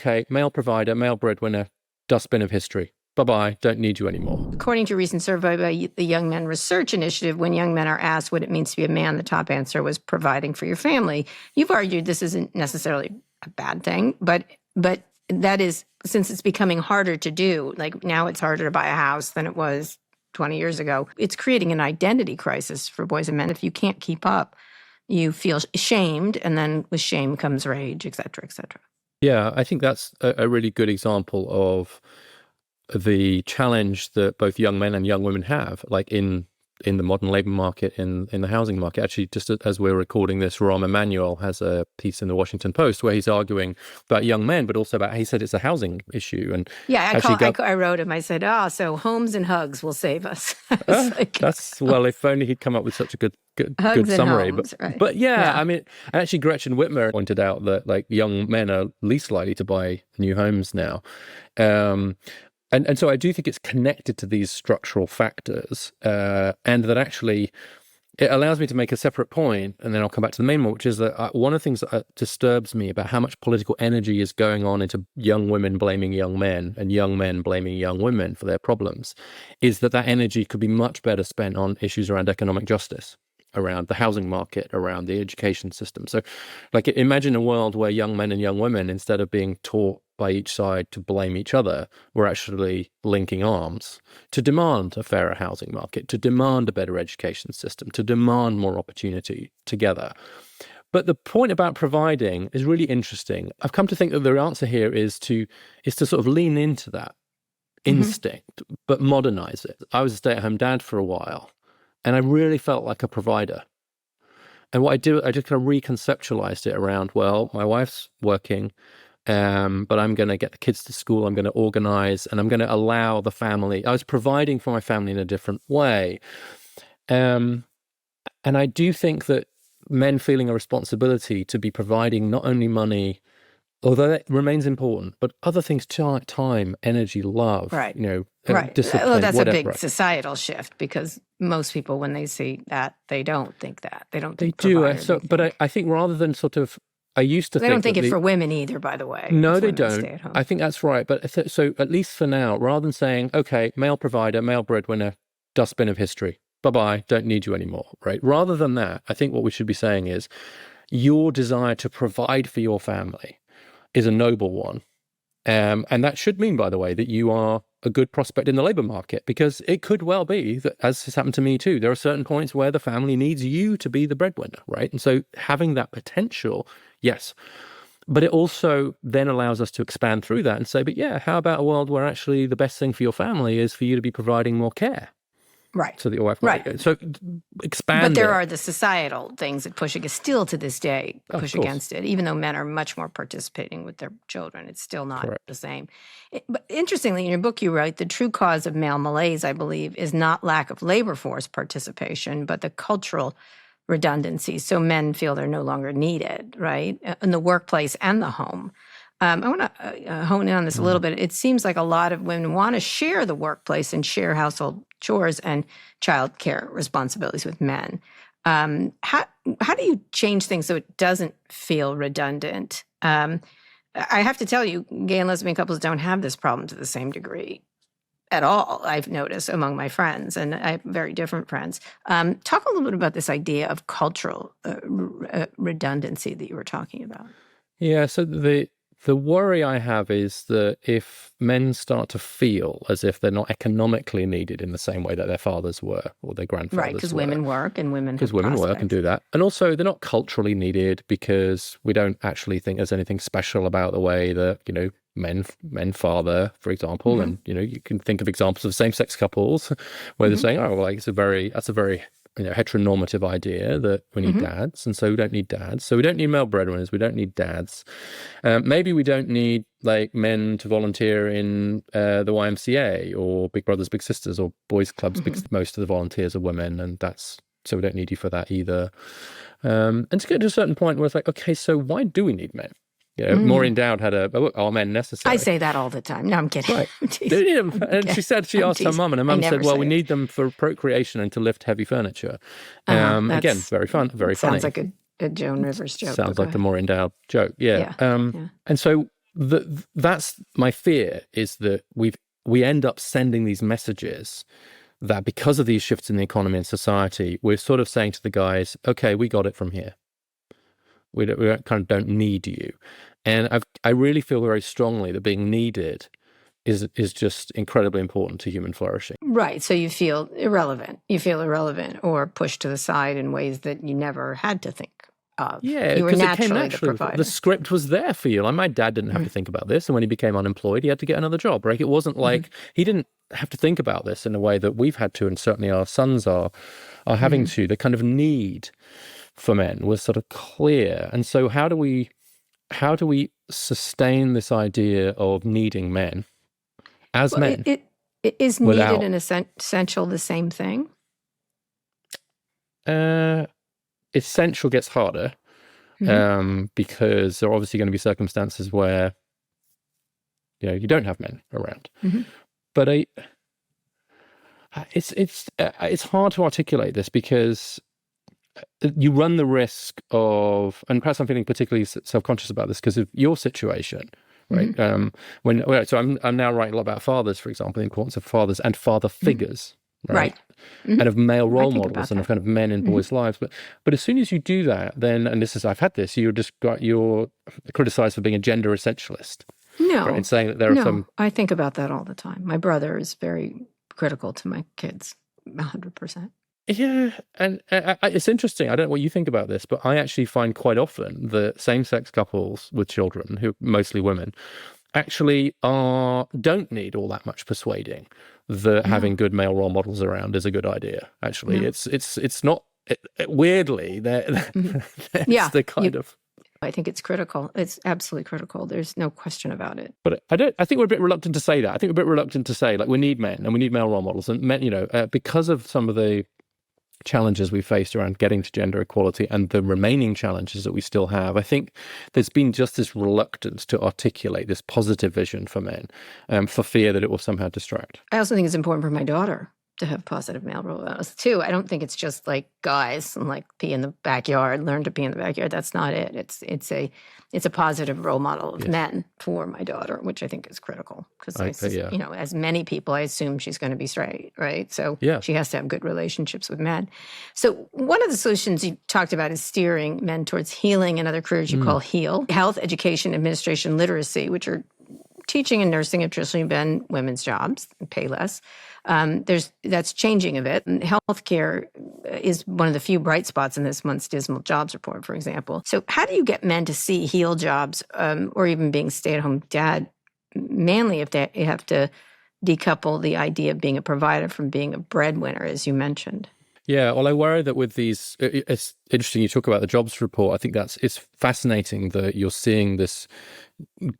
okay, male provider, male breadwinner, dustbin of history. Bye-bye, don't need you anymore. According to a recent survey by the Young Men Research Initiative, when young men are asked what it means to be a man, the top answer was providing for your family. You've argued this isn't necessarily a bad thing, but that is, since it's becoming harder to do, like now it's harder to buy a house than it was 20 years ago, it's creating an identity crisis for boys and men. If you can't keep up, you feel shamed, and then with shame comes rage, et cetera, et cetera. Yeah, I think that's a really good example of the challenge that both young men and young women have, like in the modern labor market, in the housing market. Actually, just as we're recording this, Rahm Emanuel has a piece in the Washington Post where he's arguing about young men, but also about, he said it's a housing issue. And yeah, I wrote him. I said, so homes and hugs will save us. Well, if only he'd come up with such a good summary. Homes, but yeah, I mean, actually, Gretchen Whitmer pointed out that like young men are least likely to buy new homes now. And so I do think it's connected to these structural factors, and that actually it allows me to make a separate point, and then I'll come back to the main one, which is that one of the things that disturbs me about how much political energy is going on into young women blaming young men and young men blaming young women for their problems is that energy could be much better spent on issues around economic justice, around the housing market, around the education system. So like imagine a world where young men and young women, instead of being taught by each side to blame each other, were actually linking arms to demand a fairer housing market, to demand a better education system, to demand more opportunity together. But the point about providing is really interesting. I've come to think that the answer here is to sort of lean into that instinct, but modernize it. I was a stay-at-home dad for a while, and I really felt like a provider. And what I just kind of reconceptualized it around, well, my wife's working, but I'm going to get the kids to school, I'm going to organize, and I'm going to allow the family. I was providing for my family in a different way. And I do think that men feeling a responsibility to be providing not only money, although that remains important, but other things, time, energy, love, discipline. Well, that's whatever. a big societal shift, because most people, when they see that, they don't think that. They don't think provider. But I think rather than sort of, I used to think... They don't think it for women either, by the way. No, they don't. I think that's right. But so at least for now, rather than saying, okay, male provider, male breadwinner, dustbin of history, bye-bye, don't need you anymore, right? Rather than that, I think what we should be saying is your desire to provide for your family is a noble one. And that should mean, by the way, that you are a good prospect in the labor market, because it could well be that, as has happened to me too, there are certain points where the family needs you to be the breadwinner, right? And so having that potential, yes. But it also then allows us to expand through that and say, but yeah, how about a world where actually the best thing for your family is for you to be providing more care? Right. So that your wife might go. So expand. But there are the societal things that still to this day push against it, even though men are much more participating with their children. It's still not the same. But interestingly, in your book, you write, the true cause of male malaise, I believe, is not lack of labor force participation, but the cultural redundancy. So men feel they're no longer needed, right, in the workplace and the home. I want to hone in on this a little bit. It seems like a lot of women want to share the workplace and share household chores and child care responsibilities with men. How do you change things so it doesn't feel redundant? I have to tell you, gay and lesbian couples don't have this problem to the same degree at all, I've noticed among my friends, and I have very different friends. Talk a little bit about this idea of cultural redundancy that you were talking about. Yeah, so the worry I have is that if men start to feel as if they're not economically needed in the same way that their fathers were or their grandfathers were. Right, because women work and women Because women work and do that. And also they're not culturally needed because we don't actually think there's anything special about the way that, men father, for example. And, you can think of examples of same-sex couples where they're saying, oh, well, like, that's a very heteronormative idea that we need dads, and so we don't need dads. So we don't need male breadwinners. We don't need dads. Maybe we don't need like men to volunteer in the YMCA or Big Brothers Big Sisters or boys clubs, because most of the volunteers are women, and so we don't need you for that either. And to get to a certain point where it's like, okay, so why do we need men? Maureen Dowd had a book, Are Men Necessary? I say that all the time. No, I'm kidding. Right. And she asked her mum, and her mum said, well, we need them for procreation and to lift heavy furniture. Again, very fun, very funny. Sounds like a Joan Rivers joke. Sounds like the Maureen Dowd joke, yeah. And so that's my fear, is that we end up sending these messages that because of these shifts in the economy and society, we're sort of saying to the guys, okay, we got it from here. We kind of don't need you. And I really feel very strongly that being needed is just incredibly important to human flourishing. Right. So you feel irrelevant. You feel irrelevant or pushed to the side in ways that you never had to think of. Yeah, you were because it came naturally the naturally. provider. The script was there for you. Like, my dad didn't have to think about this, and when he became unemployed, he had to get another job. Right? It wasn't like he didn't have to think about this in a way that we've had to, and certainly our sons are having to. The kind of need for men was sort of clear. And so how do we sustain this idea of needing men as men? It is needed and essential the same thing? Essential gets harder because there are obviously going to be circumstances where you don't have men around. But it's hard to articulate this because you run the risk of, and perhaps I'm feeling particularly self-conscious about this because of your situation, right? So I'm now writing a lot about fathers, for example, the importance of fathers and father figures, right? And of male role models and of kind of men in boys' lives. But as soon as you do that, then, and I've had this, you're criticized for being a gender essentialist. No, right? And saying that there are some. I think about that all the time. My brother is very critical to my kids, 100%. Yeah, and it's interesting. I don't know what you think about this, but I actually find quite often that same-sex couples with children, who mostly women, actually don't need all that much persuading that having good male role models around is a good idea. Actually, it's not. Weirdly, that's the kind of. I think it's critical. It's absolutely critical. There's no question about it. But I think we're a bit reluctant to say that. I think we're a bit reluctant to say, like, we need men and we need male role models, and men, because of some of the challenges we faced around getting to gender equality and the remaining challenges that we still have, I think there's been just this reluctance to articulate this positive vision for men, for fear that it will somehow distract. I also think it's important for my daughter to have positive male role models too. I don't think it's just like guys and like pee in the backyard, learn to pee in the backyard. That's not it. It's a positive role model of men for my daughter, which I think is critical because as many people, I assume she's going to be straight, right? So she has to have good relationships with men. So one of the solutions you talked about is steering men towards healing and other careers you call HEAL, health, education, administration, literacy, which are teaching and nursing have traditionally been women's jobs and pay less. That's changing a bit. And healthcare is one of the few bright spots in this month's dismal jobs report, for example. So how do you get men to see HEAL jobs or even being stay-at-home dad manly if they have to decouple the idea of being a provider from being a breadwinner, as you mentioned? Yeah, well, I worry that with these, it's interesting you talk about the jobs report. I think it's fascinating that you're seeing this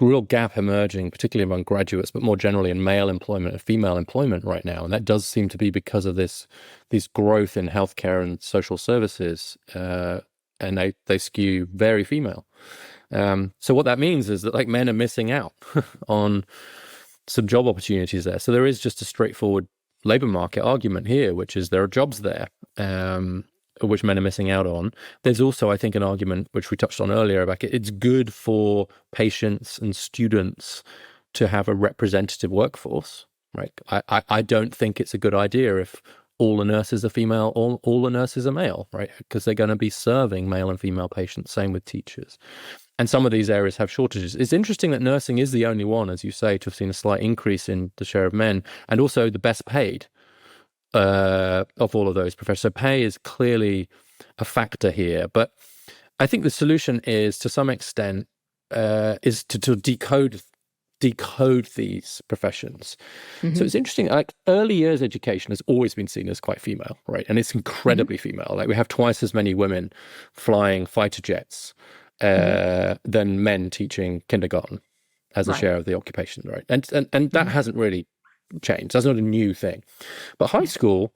real gap emerging, particularly among graduates, but more generally in male employment and female employment right now. And that does seem to be because of this growth in healthcare and social services, and they skew very female. So what that means is that, like, men are missing out on some job opportunities there. So there is just a straightforward labor market argument here, which is there are jobs there which men are missing out on. There's also, I think, an argument which we touched on earlier about it's good for patients and students to have a representative workforce, right? I don't think it's a good idea if all the nurses are female or all the nurses are male, right? Because they're going to be serving male and female patients, same with teachers. And some of these areas have shortages. It's interesting that nursing is the only one, as you say, to have seen a slight increase in the share of men, and also the best paid of all of those professions. So pay is clearly a factor here. But I think the solution is, to some extent, is to decode these professions. So it's interesting, like, early years education has always been seen as quite female, right? And it's incredibly female. Like, we have twice as many women flying fighter jets than men teaching kindergarten as a share of the occupation, right? And that hasn't really changed. That's not a new thing. But high school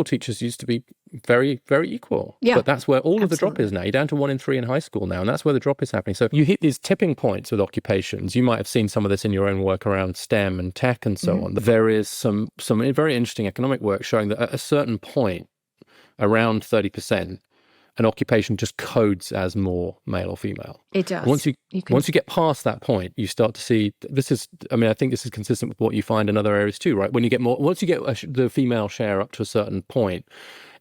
teachers used to be very, very equal. Yeah, but that's where all of the drop is now. You're down to 1 in 3 in high school now, and that's where the drop is happening. So you hit these tipping points with occupations. You might have seen some of this in your own work around STEM and tech and so on. There is some very interesting economic work showing that at a certain point, around 30%, an occupation just codes as more male or female. It does. And once you get past that point, you start to see I think this is consistent with what you find in other areas too, right? Once you get the female share up to a certain point,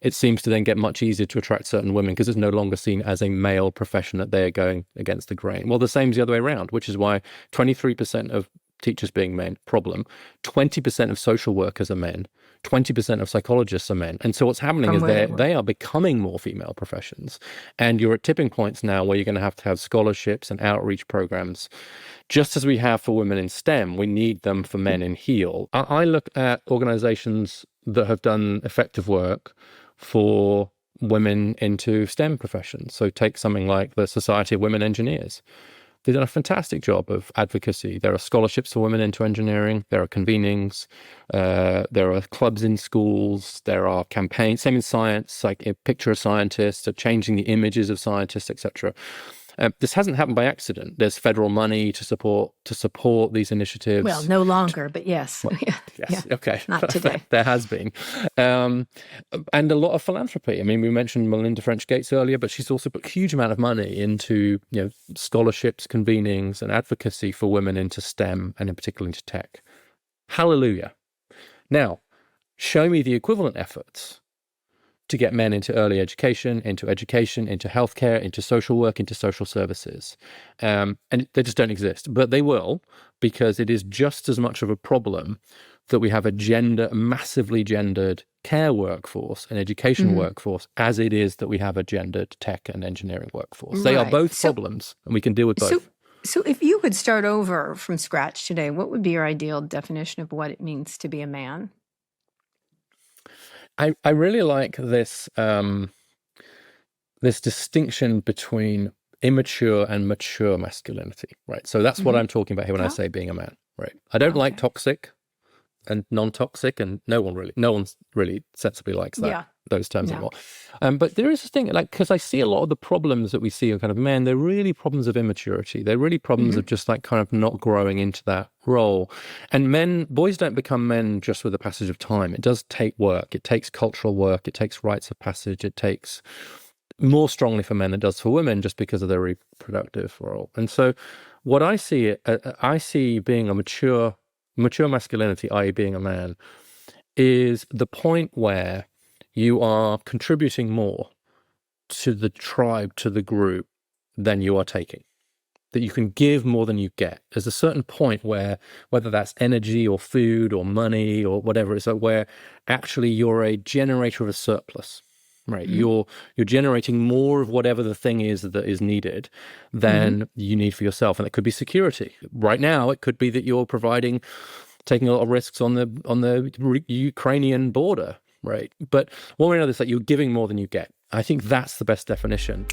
it seems to then get much easier to attract certain women because it's no longer seen as a male profession that they are going against the grain. Well, the same is the other way around, which is why 23% of teachers being men, problem. 20% of social workers are men. 20% of psychologists are men. And so what's happening is they are becoming more female professions. And you're at tipping points now where you're going to have scholarships and outreach programs. Just as we have for women in STEM, we need them for men in HEAL. I look at organizations that have done effective work for women into STEM professions. So take something like the Society of Women Engineers. They've done a fantastic job of advocacy. There are scholarships for women into engineering. There are convenings. There are clubs in schools. There are campaigns. Same in science, like a picture of scientists, or changing the images of scientists, etc. This hasn't happened by accident. There's federal money to support these initiatives. Well, no longer, but yes. Well, yes, yeah. Okay. Not today. There has been. And a lot of philanthropy. I mean, we mentioned Melinda French Gates earlier, but she's also put a huge amount of money into scholarships, convenings, and advocacy for women into STEM and in particular into tech. Hallelujah. Now, show me the equivalent efforts to get men into early education, into healthcare, into social work, into social services. And they just don't exist. But they will, because it is just as much of a problem that we have a massively gendered care workforce and education workforce as it is that we have a gendered tech and engineering workforce. They are both problems, and we can deal with both. So if you could start over from scratch today, what would be your ideal definition of what it means to be a man? I really like this this distinction between immature and mature masculinity, right? So that's what I'm talking about here when I say being a man, right? I don't like toxic and non-toxic, and no one really sensibly likes that, those terms anymore. But there is this thing, like, because I see a lot of the problems that we see in kind of men, they're really problems of immaturity. They're really problems of just like kind of not growing into that role. And boys don't become men just with the passage of time. It does take work. It takes cultural work. It takes rites of passage. It takes more strongly for men than it does for women just because of their reproductive role. And so what I see being a mature masculinity, i.e. being a man, is the point where you are contributing more to the tribe, to the group, than you are taking. That you can give more than you get. There's a certain point where, whether that's energy or food or money or whatever, it's like where actually you're a generator of a surplus. Right, you're generating more of whatever the thing is that is needed than you need for yourself, and that could be security. Right now, it could be that you're taking a lot of risks on the Ukrainian border, right? But one way or another, it's like you're giving more than you get. I think that's the best definition.